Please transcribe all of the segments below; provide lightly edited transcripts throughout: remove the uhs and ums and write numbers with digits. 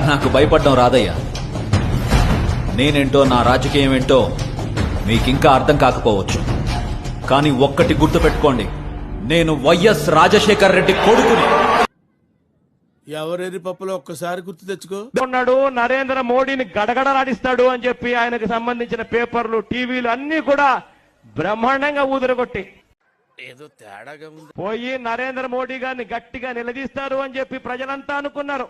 నాకు భయపడడం రాదయ్యా. నేనేంటో, నా రాజకీయం ఏంటో మీకింకా అర్థం కాకపోవచ్చు. కానీ ఒక్కటి గుర్తుపెట్టుకోండి, నేను వైఎస్ రాజశేఖర్ రెడ్డి కొడుకుని. ఎవరెరి పప్పులో ఒక్కసారి గుర్తు తెచ్చుకో. ఉన్నాడు నరేంద్ర మోడీని గడగడలాడిస్తాడు అని చెప్పి ఆయనకు సంబంధించిన పేపర్లు, టీవీలు అన్ని కూడా బ్రహ్మాండంగా ఊదరగొట్టి ఏదో తేడాగా ఉంది. పోయి నరేంద్ర మోడీ గారిని గట్టిగా నిలదీస్తారు అని చెప్పి ప్రజలంతా అనుకున్నారు.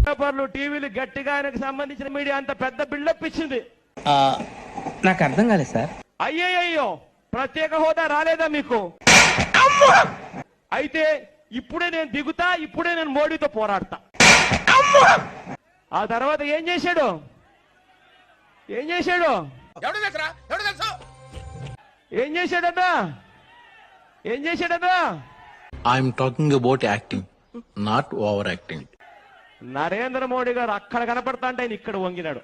పేపర్లు, టీవీలు గట్టిగా ఆయనకు సంబంధించిన మీడియా అంత పెద్ద బిల్డప్ ఇచ్చింది. నాకు అర్థం కాలేదు సార్. అయ్యయ్యో, ప్రత్యేక హోదా రాలేదా మీకు? అయితే ఇప్పుడే నేను దిగుతా, ఇప్పుడే నేను మోడీతో పోరాడతా. ఆ తర్వాత ఏం చేశాడు? ఏం చేశాడు? ఏం చేశాడన్నా? ఏం చేశాడన్నా? I'm talking about acting, not over acting. Narendra Modi గారు అక్కడ కనపడతా అంటే ఆయన ఇక్కడ వంగినాడు.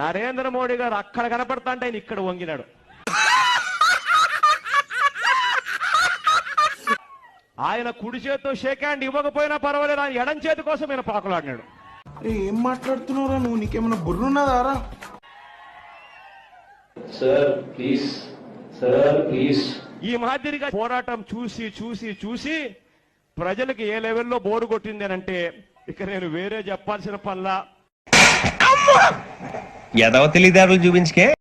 నరేంద్ర మోడీ గారు అక్కడ కనపడతా అంటే ఆయన ఇక్కడ వంగినాడు. ఆయన కుడి చేతితో షేక్ హ్యాండ్ ఇవ్వకపోయినా పర్వాలేదు, ఆయన ఎడం చేతి కోసం ఆయన పాకులాడినాడు. ఏం మాట్లాడుతున్నారా నువ్వు? నీకేమైనా బుర్రున్నదారా? Sir please, sir please. ఈ మాదిరిగా పోరాటం చూసి చూసి చూసి ప్రజలకు ఏ లెవెల్లో బోరు కొట్టింది అని అంటే ఇక నేను వేరే చెప్పాల్సిన పనిలా ఎదవ తెలివిదారులు చూపించుకే